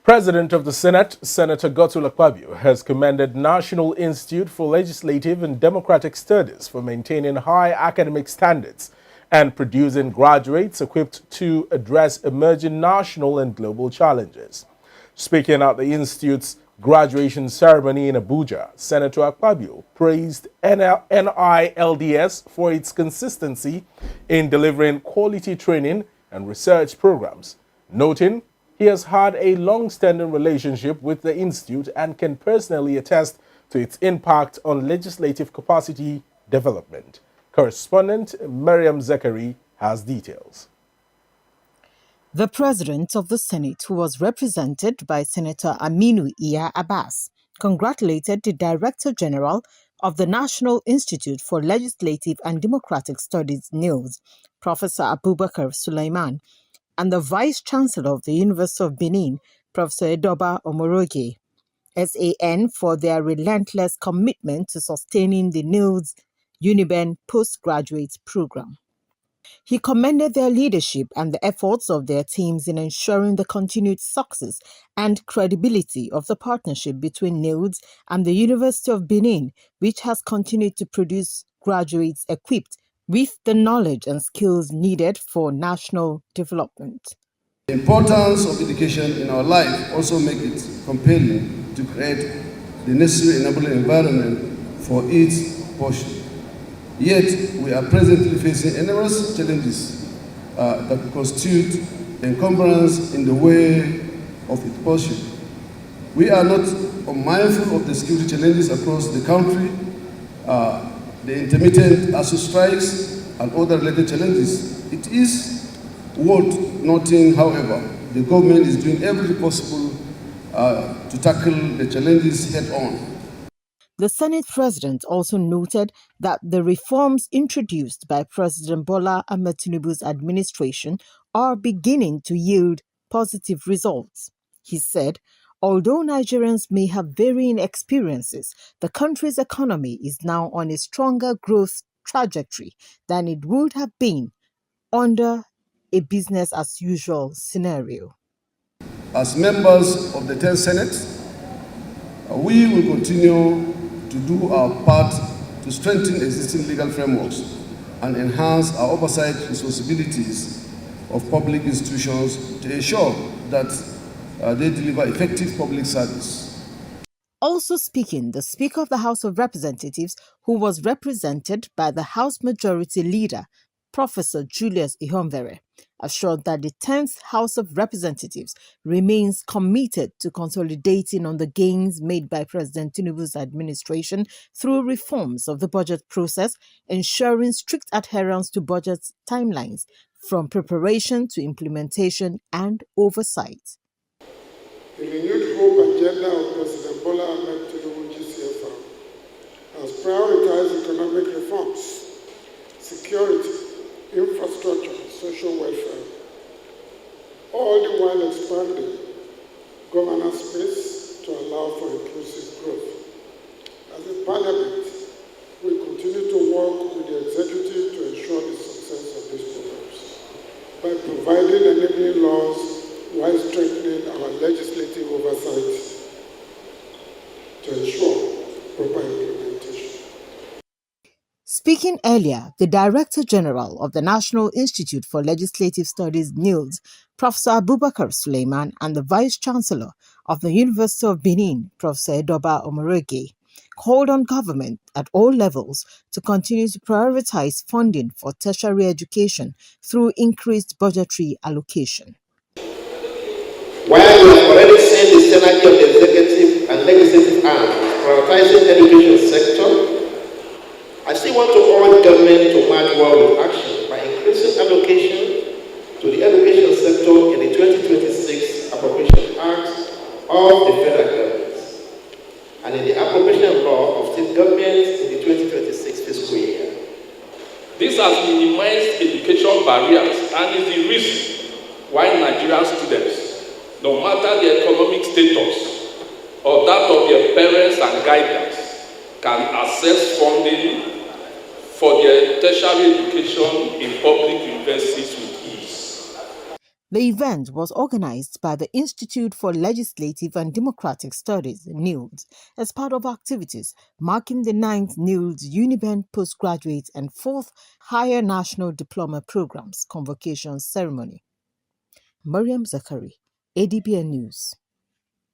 President of the Senate, Senator Akpabio, has commended National Institute for Legislative and Democratic Studies for maintaining high academic standards and producing graduates equipped to address emerging national and global challenges. Speaking at the Institute's graduation ceremony in Abuja, Senator Akpabio praised NILDs for its consistency in delivering quality training and research programs, noting he has had a long-standing relationship with the Institute and can personally attest to its impact on legislative capacity development. Correspondent Mariam Zakari has details. The President of the Senate, who was represented by Senator Aminu Iya Abbas, congratulated the Director General of the National Institute for Legislative and Democratic Studies, NILDs, Professor Abubakar Sulaiman, and the Vice-Chancellor of the University of Benin, Professor Edoba Omoroge, SAN, for their relentless commitment to sustaining the NILDs UNIBEN postgraduate program. He commended their leadership and the efforts of their teams in ensuring the continued success and credibility of the partnership between NILDs and the University of Benin, which has continued to produce graduates equipped with the knowledge and skills needed for national development. The importance of education in our life also makes it compelling to create the necessary enabling environment for its portion. Yet, we are presently facing enormous challenges that constitute encumbrance in the way of its pursuit. We are not unmindful of the security challenges across the country, the intermittent ASU strikes, and other related challenges. It is worth noting, however, the government is doing everything possible to tackle the challenges head-on. The Senate President also noted that the reforms introduced by President Bola Ahmed Tinubu's administration are beginning to yield positive results. He said, although Nigerians may have varying experiences, the country's economy is now on a stronger growth trajectory than it would have been under a business-as-usual scenario. As members of the 10th Senate, we will continue to do our part to strengthen existing legal frameworks and enhance our oversight responsibilities of public institutions to ensure that they deliver effective public service. Also speaking, the Speaker of the House of Representatives, who was represented by the House Majority Leader, Professor Julius Ihonvere, assured that the 10th House of Representatives remains committed to consolidating on the gains made by President Tinubu's administration through reforms of the budget process, ensuring strict adherence to budget timelines from preparation to implementation and oversight. The renewed hope agenda of President Bola Ahmed Tinubu GCFR has prioritized economic reforms, security, infrastructure, social welfare, all the while expanding governance space to allow for inclusive growth. As a parliament, we continue to work with the executive to ensure the success of these programs by providing enabling laws while strengthening our legislative oversight to ensure proper implementation. Speaking earlier, the Director General of the National Institute for Legislative Studies, NILDs, Professor Abubakar Sulaiman, and the Vice-Chancellor of the University of Benin, Professor Edoba Omoroge, called on government at all levels to continue to prioritize funding for tertiary education through increased budgetary allocation. While we have already seen the synergy of the executive and legislative arms prioritizing the education sector, I still want to urge government to march well with action by increasing allocation to the education sector in the 2026 Appropriation Act of the federal government and in the appropriation law of state governments in the 2026 fiscal year. This has minimized education barriers and is the reason why Nigerian students, no matter their economic status or that of their parents and guardians, can access funding for their tertiary education in public universities with ease. The event was organized by the Institute for Legislative and Democratic Studies, NILDs, as part of activities marking the 9th NILDs Uniband Postgraduate and 4th Higher National Diploma Programs Convocation Ceremony. Mariam Zakari, ADBN News.